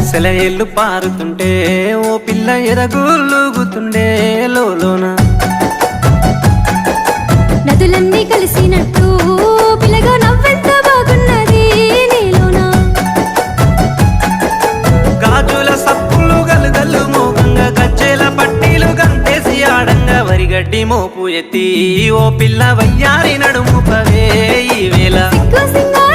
సెలయేళ్ళు పారుతుంటే ఓ పిల్ల ఎదగులుగుతుండే లోన నదులన్నీ కలిసినట్టు పిల్లగా నవ్వెంత బాగున్నది నీలోన గాజుల సప్పులు గలుగల్లు మోగంగా గజ్జెల పట్టీలు గంతేసి ఆడంగా వరిగడ్డి మోపు ఎత్తి ఓ పిల్ల వయ్యారి నడుము పవే ఈ వేళ సిగ్గు సింగా